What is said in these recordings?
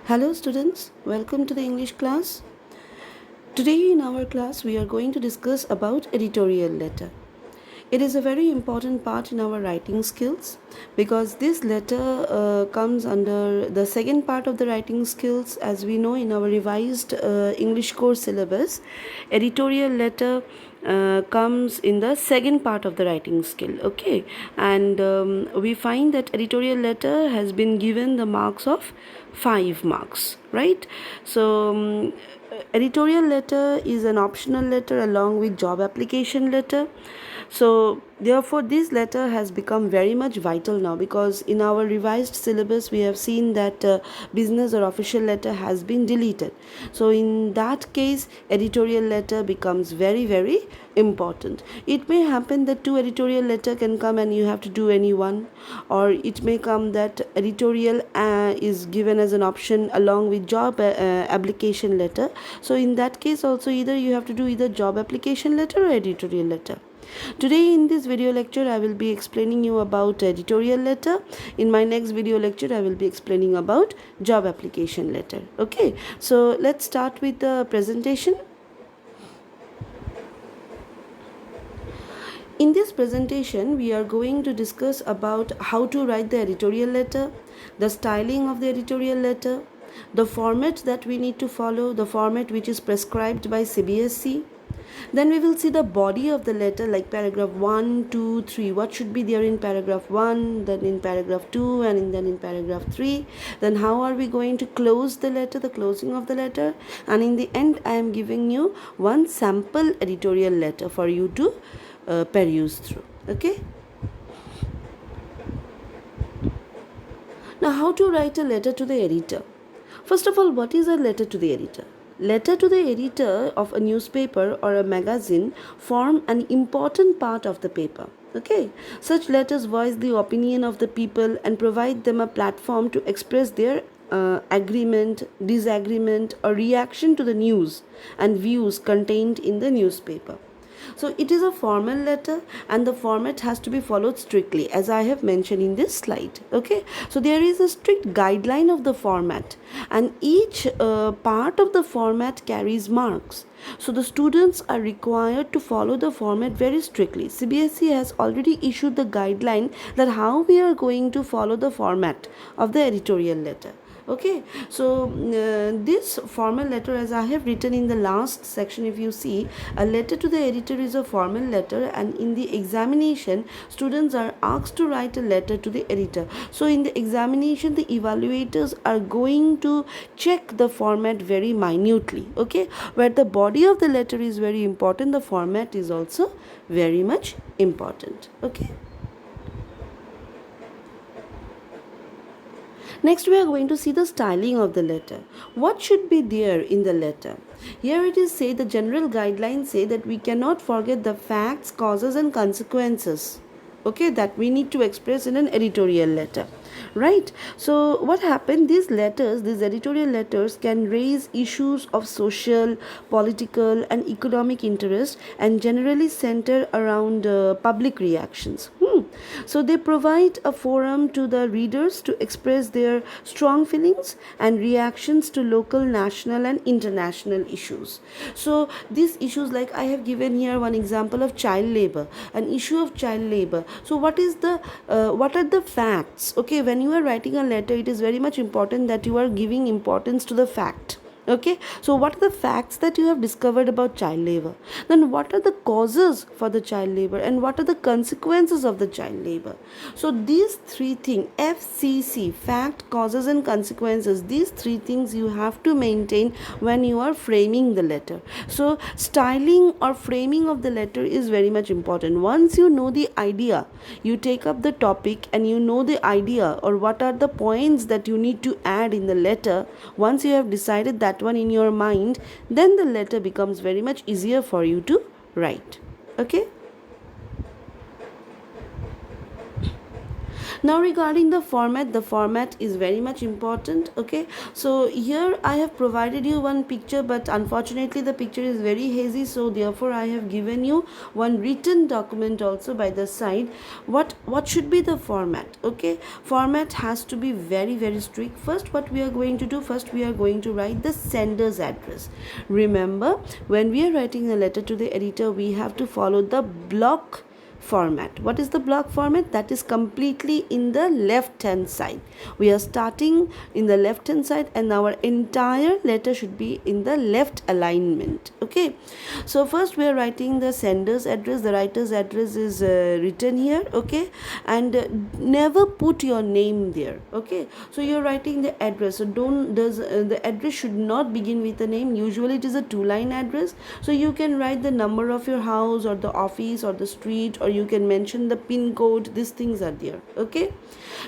Hello students, welcome to the English class. Today in our class we are going to discuss about editorial letter. It is a very important part in our writing skills because this letter comes under the second part of the writing skills. As we know, in our revised English course syllabus, editorial letter comes in the second part of the writing skill. Okay, and we find that editorial letter has been given the marks of 5 marks, right? So editorial letter is an optional letter along with job application letter. So therefore this letter has become very much vital now, because in our revised syllabus we have seen that business or official letter has been deleted. So in that case editorial letter becomes very important. It may happen that 2 editorial letter can come and you have to do any one, or it may come that editorial is given as an option along with job application letter. So in that case also either you have to do either job application letter or editorial letter. Today in this video lecture I will be explaining you about editorial letter. In my next video lecture I will be explaining about job application letter. Okay, so let's start with the presentation. In this presentation we are going to discuss about how to write the editorial letter, the styling of the editorial letter, the format that we need to follow, the format which is prescribed by CBSE. Then we will see the body of the letter, like paragraph 1, 2, 3. What should be there in paragraph 1, then in paragraph 2, and then in paragraph 3. Then how are we going to close the letter, the closing of the letter. And in the end I am giving you one sample editorial letter for you to peruse through. Okay. Now how to write a letter to the editor. First of all, what is a letter to the editor? Letter to the editor of a newspaper or a magazine form an important part of the paper. Okay, such letters voice the opinion of the people and provide them a platform to express their agreement, disagreement, or reaction to the news and views contained in the newspaper. So it is a formal letter and the format has to be followed strictly, as I have mentioned in this slide. Okay, so there is a strict guideline of the format and each part of the format carries marks. So the students are required to follow the format very strictly. CBSE has already issued the guideline that how we are going to follow the format of the editorial letter. Okay, so this formal letter, as I have written in the last section, if you see, a letter to the editor is a formal letter, and in the examination students are asked to write a letter to the editor. So in the examination the evaluators are going to check the format very minutely. Okay, where the body of the letter is very important, the format is also very much important. Okay. Next we are going to see the styling of the letter. What should be there in the letter? Here it is say the general guidelines say that we cannot forget the facts, causes and consequences. Okay, that we need to express in an editorial letter, right? So what happened, these letters, these editorial letters can raise issues of social, political and economic interest and generally center around public reactions. So they provide a forum to the readers to express their strong feelings and reactions to local, national and international issues. So these issues, like I have given here one example of child labor, an issue of child labor. So what are the facts? Okay, when you are writing a letter, it is very much important that you are giving importance to the fact. Okay, so what are the facts that you have discovered about child labor? Then what are the causes for the child labor and what are the consequences of the child labor? So these three things, FCC, fact, causes and consequences, these three things you have to maintain when you are framing the letter. So styling or framing of the letter is very much important. Once you know the idea, you take up the topic and you know the idea or what are the points that you need to add in the letter. Once you have decided that one in your mind, then the letter becomes very much easier for you to write. Okay. Now regarding the format is very much important. Okay, so here I have provided you one picture, but unfortunately the picture is very hazy, so therefore I have given you one written document also by the side. What should be the format? Okay, format has to be very very strict. First, what we are going to do, first we are going to write the sender's address. Remember, when we are writing a letter to the editor, we have to follow the block format. What is the block format? That is completely in the left hand side. We are starting in the left hand side, and our entire letter should be in the left alignment. Okay, so first we are writing the sender's address. The writer's address is written here. Okay, and never put your name there. Okay, so you're writing the address, so the address should not begin with a name. Usually it is a 2-line address, so you can write the number of your house or the office or the street, or you can mention the pin code. These things are there. Okay,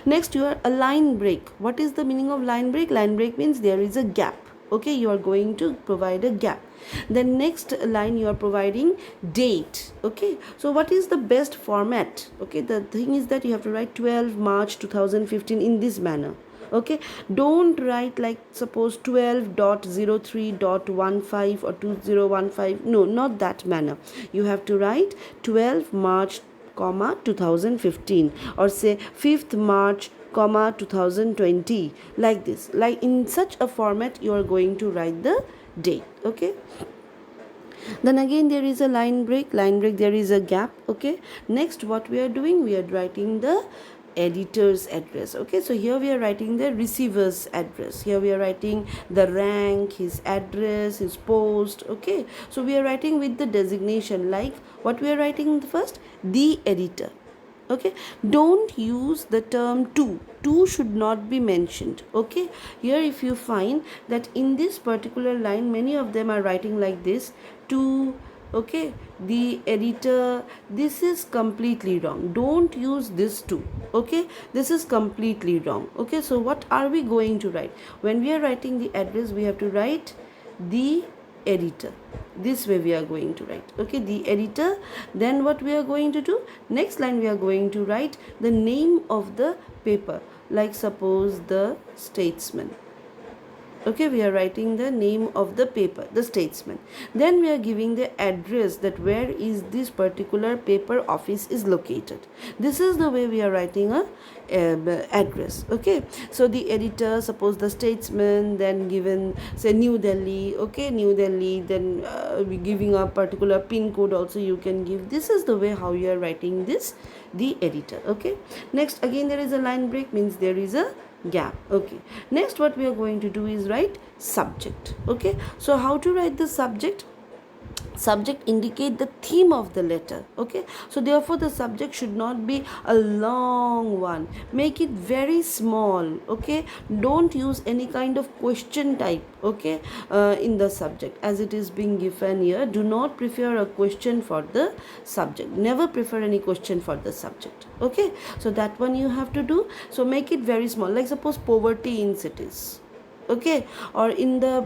next you are a line break. What is the meaning of line break? Line break means there is a gap. Okay, you are going to provide a gap. Then next line you are providing date. Okay, so what is the best format? Okay, the thing is that you have to write 12 March 2015 in this manner. Okay, don't write like suppose 12.03.15 or 2015. No, not that manner. You have to write 12 March 2015, or say 5th March 2020, like this. Like in such a format you are going to write the date. Okay, then again there is a line break, there is a gap. Okay, next what we are doing, we are writing the editor's address. Okay, so here we are writing the receiver's address. Here we are writing the rank, his address, his post. Okay, so we are writing with the designation, like what we are writing first, the editor. Okay, don't use the term to should not be mentioned. Okay, here if you find that in this particular line many of them are writing like this, to, okay, the editor, this is completely wrong. Don't use this to. Okay, this is completely wrong. Okay, so what are we going to write? When we are writing the address, we have to write the editor. This way we are going to write. Okay, the editor. Then what we are going to do, next line we are going to write the name of the paper, like suppose the Statesman. Okay, we are writing the name of the paper, the Statesman. Then we are giving the address, that where is this particular paper office is located. This is the way we are writing a address. Okay, so the editor, suppose the Statesman, then given say New Delhi. Okay, New Delhi, then we giving a particular pin code also you can give. This is the way how you are writing this, the editor. Okay, next again there is a line break, means there is a gap. Okay, next what we are going to do is write subject. Okay, so how to write the subject? Subject indicate the theme of the letter. Okay, so therefore the subject should not be a long one. Make it very small. Okay, don't use any kind of question type. Okay, in the subject as it is being given here. Do not prefer a question for the subject. Never prefer any question for the subject. Okay, so that one you have to do. So make it very small, like suppose poverty in cities. Okay, or in the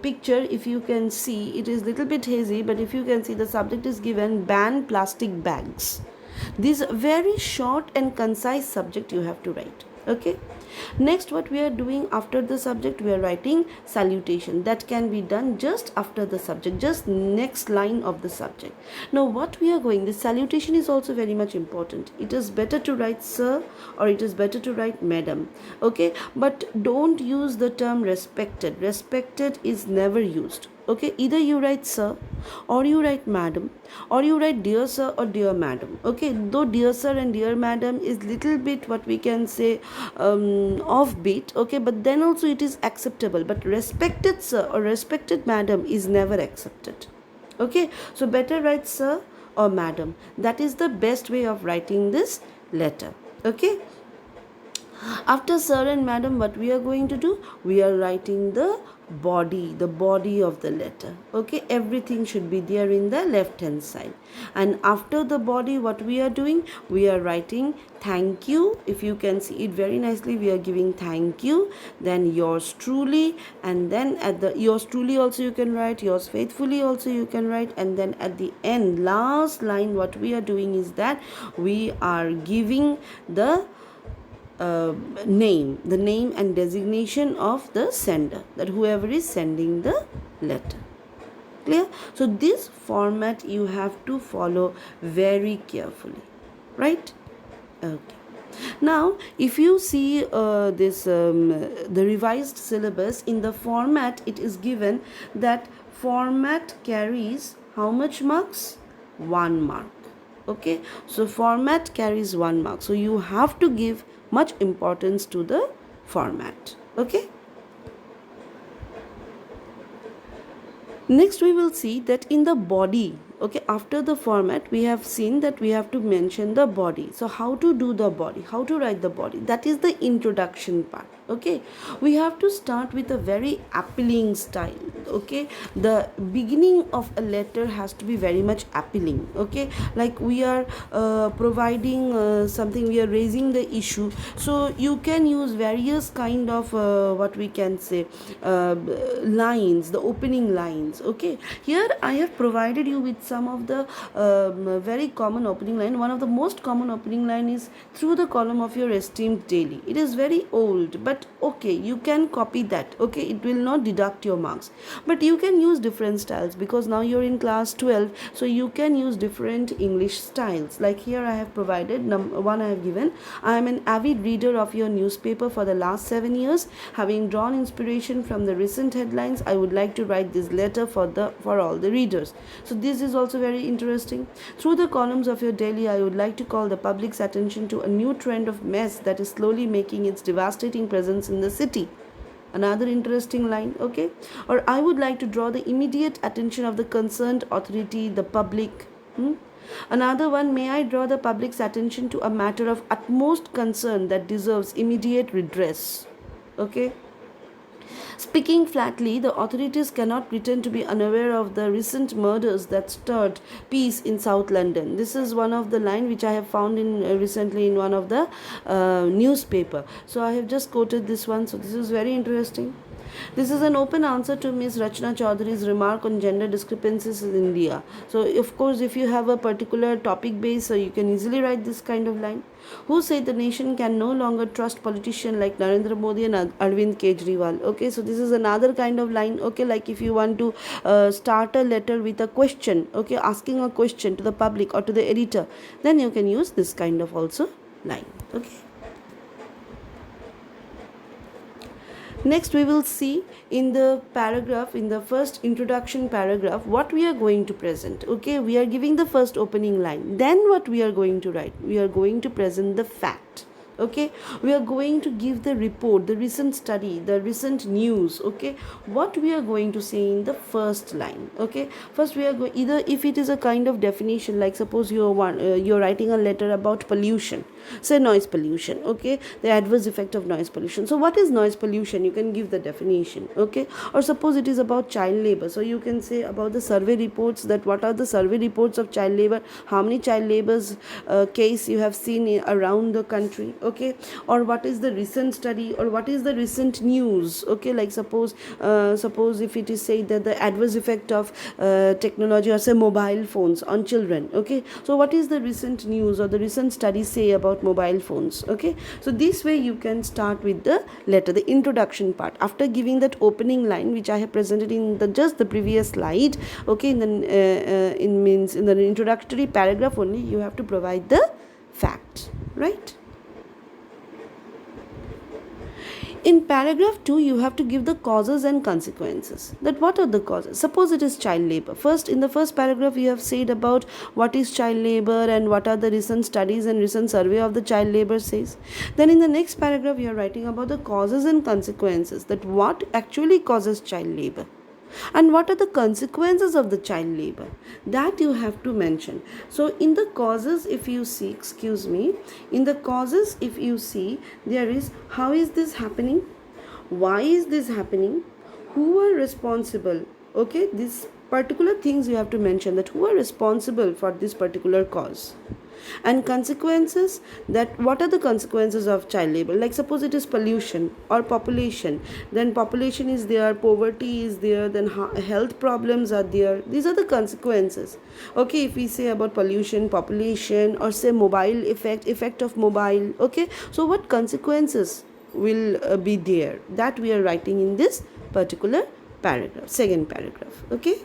picture if you can see, it is little bit hazy, but if you can see, the subject is given ban plastic bags. This very short and concise subject you have to write. Okay, next what we are doing after the subject, we are writing salutation. That can be done just after the subject, just next line of the subject. Now what we are going, the salutation is also very much important. It is better to write sir, or it is better to write madam. Okay, but don't use the term respected. Respected is never used. Okay, either you write sir, or you write madam, or you write dear sir or dear madam. Okay, though dear sir and dear madam is little bit what we can say offbeat. Okay, but then also it is acceptable, but respected sir or respected madam is never accepted. Okay, so better write sir or madam. That is the best way of writing this letter. Okay, after sir and madam, what we are going to do, we are writing the body of the letter. Okay, everything should be there in the left hand side. And after the body, what we are doing, we are writing thank you. If you can see it very nicely, we are giving thank you, then yours truly, and then at the yours truly also you can write, yours faithfully also you can write, and then at the end, last line, what we are doing is that we are giving the uh, the name and designation of the sender, that whoever is sending the letter. Clear? So this format you have to follow very carefully, right? Okay. Now, if you see this the revised syllabus, in the format it is given that format carries how much marks? 1 mark. Okay, so format carries 1 mark. So you have to give much importance to the format. Okay. Next we will see that in the body, okay, after the format we have seen that we have to mention the body. So how to do the body, how to write the body, that is the introduction part. Okay, we have to start with a very appealing style. Okay, the beginning of a letter has to be very much appealing. Okay, like we are providing something, we are raising the issue, so you can use various kind of what we can say lines, the opening lines. Okay, here I have provided you with some of the very common opening line. One of the most common opening line is, through the column of your esteemed daily. It is very old, but okay, you can copy that. Okay, it will not deduct your marks, but you can use different styles, because now you're in class 12, so you can use different English styles. Like here I have provided one. I have given, I am an avid reader of your newspaper for the last 7 years. Having drawn inspiration from the recent headlines, I would like to write this letter for all the readers. So this is also very interesting. Through the columns of your daily, I would like to call the public's attention to a new trend of mess that is slowly making its devastating presence in the city. Another interesting line. Okay, or I would like to draw the immediate attention of the concerned authority, the public. Another one, may I draw the public's attention to a matter of utmost concern that deserves immediate redress. Okay. Speaking flatly, the authorities cannot pretend to be unaware of the recent murders that stirred peace in South London. This is one of the line which I have found in recently in one of the newspaper. So I have just quoted this one. So this is very interesting. This is an open answer to Ms. Rachna Chaudhary's remark on gender discrepancies in India. So, of course, if you have a particular topic base, so you can easily write this kind of line. Who said the nation can no longer trust politicians like Narendra Modi and Arvind Kejriwal? Okay, so this is another kind of line. Okay, like if you want to start a letter with a question, okay, asking a question to the public or to the editor, then you can use this kind of also line. Okay. Next we will see in the paragraph, in the first introduction paragraph, what we are going to present. Okay, we are giving the first opening line. Then what we are going to write? We are going to present the fact. Okay, we are going to give the report, the recent study, the recent news. Okay, what we are going to say in the first line. Okay, first we are going, either if it is a kind of definition, like suppose you're writing a letter about pollution, say noise pollution. Okay, the adverse effect of noise pollution. So what is noise pollution? You can give the definition. Okay, or suppose it is about child labor, so you can say about the survey reports, that what are the survey reports of child labor, how many child labors case you have seen around the country. Okay, or what is the recent study, or what is the recent news. Okay, like suppose if it is said that the adverse effect of technology, or say mobile phones on children. Okay, so what is the recent news or the recent study say about mobile phones? Okay, so this way you can start with the letter, the introduction part, after giving that opening line which I have presented in the just the previous slide. Okay, in the introductory paragraph only you have to provide the fact, right? In paragraph 2, you have to give the causes and consequences. That what are the causes? Suppose it is child labor. First, in the first paragraph, you have said about what is child labor and what are the recent studies and recent survey of the child labor says. Then in the next paragraph, you are writing about the causes and consequences. That what actually causes child labor, and what are the consequences of the child labor, that you have to mention. So in the causes, if you see, in the causes, if you see, there is how is this happening, why is this happening, who are responsible. Okay, these particular things you have to mention, that who are responsible for this particular cause. And consequences, that what are the consequences of child labor? Like suppose it is pollution or population, then population is there, poverty is there, then health problems are there. These are the consequences. Okay, if we say about pollution, population, or say mobile effect of mobile. Okay, so what consequences will be there, that we are writing in this particular paragraph, second paragraph. Okay,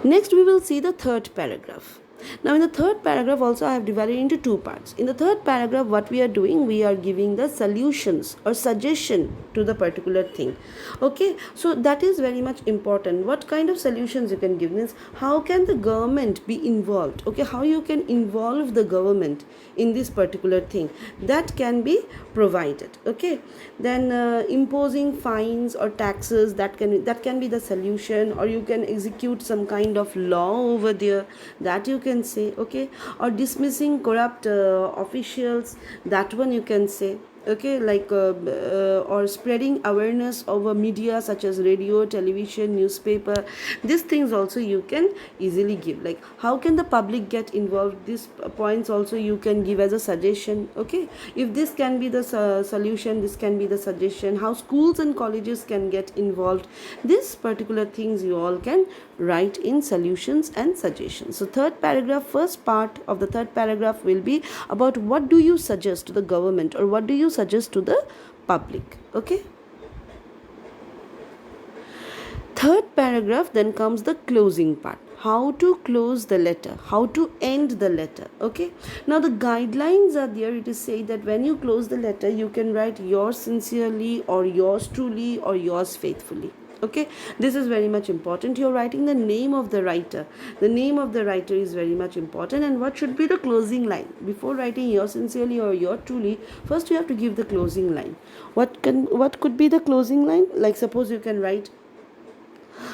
next we will see the third paragraph. Now in the third paragraph also I have divided into two parts. In the third paragraph, what we are doing, we are giving the solutions or suggestion to the particular thing. Okay, so that is very much important. What kind of solutions you can give, means how can the government be involved? Okay, how you can involve the government in this particular thing, that can be provided. Okay, then imposing fines or taxes, that can be the solution, or you can execute some kind of law over there, that you can say. Okay, or dismissing corrupt officials, that one you can say. Okay, like or spreading awareness over media such as radio, television, newspaper. These things also you can easily give, like how can the public get involved, these points also you can give as a suggestion. Okay, if this can be the solution, this can be the suggestion, how schools and colleges can get involved. These particular things you all can write in solutions and suggestions. So third paragraph, first part of the third paragraph will be about what do you suggest to the government, or what do you suggest to the public. Okay, third paragraph, then comes the closing part, how to close the letter, how to end the letter. Okay, now the guidelines are there. It is said that when you close the letter, you can write yours sincerely, or yours truly, or yours faithfully. Okay, this is very much important. You're writing the name of the writer. The name of the writer is very much important. And what should be the closing line? Before writing yours sincerely or yours truly, first you have to give the closing line. What could be the closing line? Like suppose you can write,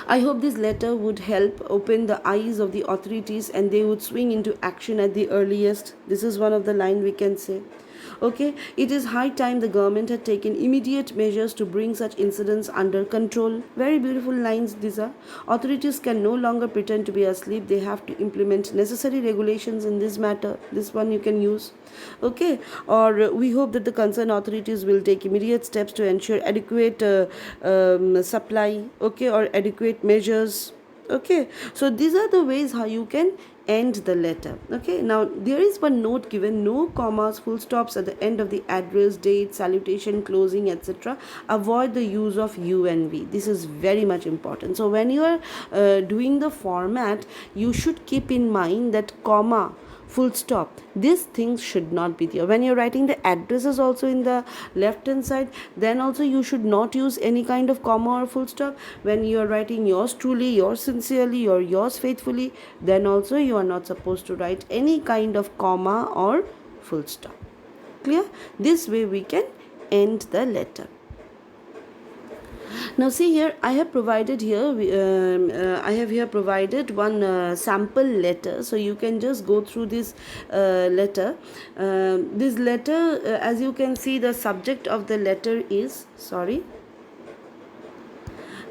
I hope this letter would help open the eyes of the authorities and they would swing into action at the earliest. This is one of the line we can say. Okay, it is high time the government had taken immediate measures to bring such incidents under control. Very beautiful lines these are. Authorities can no longer pretend to be asleep. They have to implement necessary regulations in this matter. This one you can use. Okay, or we hope that the concerned authorities will take immediate steps to ensure adequate supply. Okay, or adequate measures. Okay, so these are the ways how you can end the letter. Okay, now there is one note given, no commas, full stops at the end of the address, date, salutation, closing, etc. Avoid the use of U and V. This is very much important. So when you are doing the format, you should keep in mind that comma, full stop, these things should not be there. When you're writing the addresses also in the left hand side, then also you should not use any kind of comma or full stop. When you're writing yours truly, yours sincerely, or yours faithfully, then also you are not supposed to write any kind of comma or full stop. Clear? This way we can end the letter. Now see here, I have provided here, I have here provided one sample letter. So you can just go through this letter. This letter, as you can see, the subject of the letter is,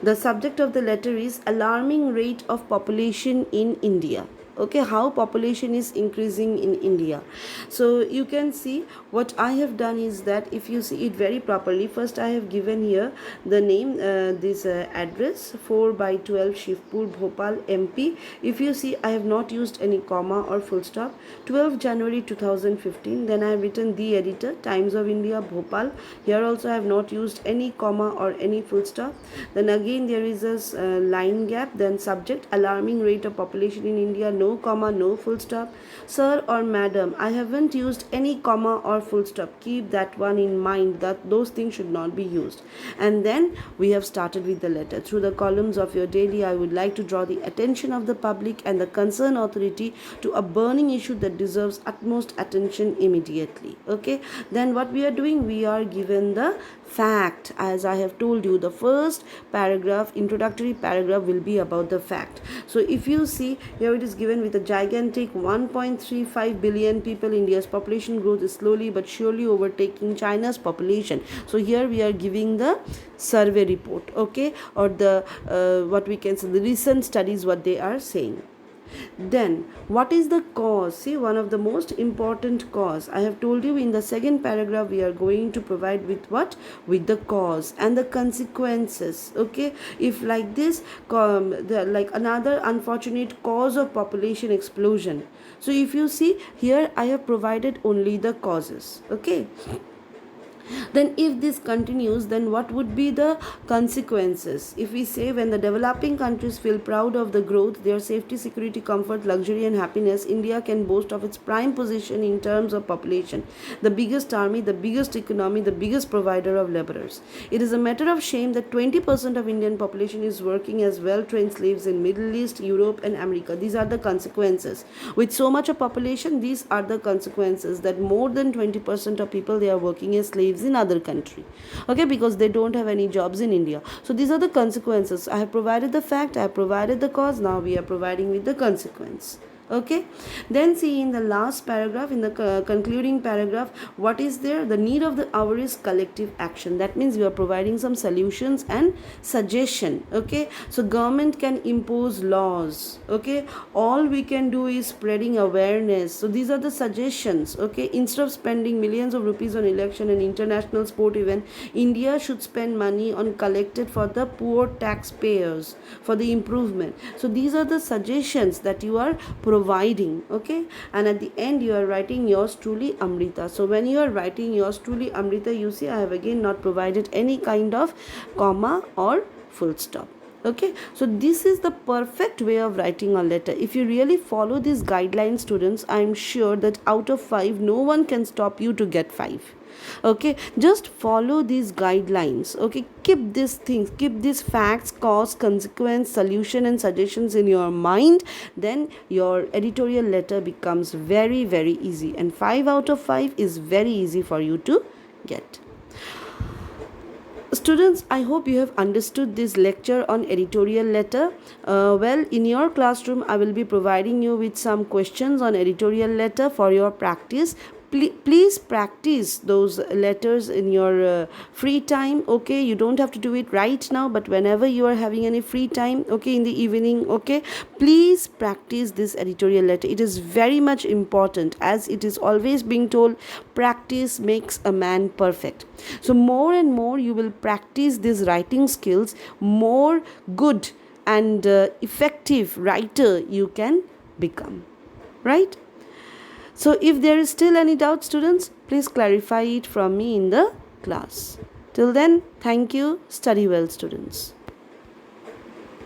the subject of the letter is alarming rate of population in India. Okay, how population is increasing in India. So you can see what I have done is that if you see it very properly, first I have given here the name, this address 4/12 Shivpur, Bhopal, MP. If you see, I have not used any comma or full stop. 12 January 2015. Then I have written the editor, Times of India, Bhopal. Here also I have not used any comma or any full stop. Then again there is a line gap. Then subject, alarming rate of population in India, no comma, no full stop. Sir or madam, I haven't used any comma or full stop. Keep that one in mind, that those things should not be used. And then we have started with the letter. Through the columns of your daily, I would like to draw the attention of the public and the concerned authority to a burning issue that deserves utmost attention immediately. Okay, then what we are doing, we are given the fact. As I have told you, the first paragraph, introductory paragraph, will be about the fact. So if you see here, it is given with a gigantic 1.35 billion people. India's population growth is slowly but surely overtaking China's population. So here we are giving the survey report, okay, or the what we can say, the recent studies, what they are saying. Then what is the cause? See, one of the most important cause, I have told you in the second paragraph, we are going to provide with what? With the cause and the consequences. Okay, if like this, like another unfortunate cause of population explosion. So if you see here, I have provided only the causes. Okay, then if this continues, then what would be the consequences? If we say, when the developing countries feel proud of the growth, their safety, security, comfort, luxury and happiness, India can boast of its prime position in terms of population, the biggest army, the biggest economy, the biggest provider of laborers. It is a matter of shame that 20% of Indian population is working as well-trained slaves in Middle East, Europe and America. These are the consequences. With so much of population, these are the consequences, that more than 20% of people, they are working as slaves in other country. Okay, because they don't have any jobs in India. So these are the consequences. I have provided the fact, I have provided the cause, now we are providing with the consequence. Okay, then see in the last paragraph, in the concluding paragraph, what is there? The need of the hour is collective action. That means you are providing some solutions and suggestion. Okay, so government can impose laws. Okay, all we can do is spreading awareness. So these are the suggestions. Okay, instead of spending millions of rupees on election and international sport event, India should spend money on collected for the poor taxpayers for the improvement. So these are the suggestions that you are providing. Okay, and at the end you are writing yours truly Amrita. So when you are writing yours truly Amrita, you see I have again not provided any kind of comma or full stop. Okay, so this is the perfect way of writing a letter. If you really follow these guidelines, students, I am sure that out of 5 no one can stop you to get 5. Okay, just follow these guidelines. Okay, keep these things, keep these facts, cause, consequence, solution and suggestions in your mind, then your editorial letter becomes very very easy, and 5 out of 5 is very easy for you to get. Students, I hope you have understood this lecture on editorial letter. Well, in your classroom I will be providing you with some questions on editorial letter for your practice. Please practice those letters in your free time. Okay, you don't have to do it right now, but whenever you are having any free time, okay, in the evening, okay, please practice this editorial letter. It is very much important, as it is always being told, practice makes a man perfect. So more and more you will practice these writing skills, more good and effective writer you can become, right? So if there is still any doubt, students, please clarify it from me in the class. Till then, thank you. Study well, students.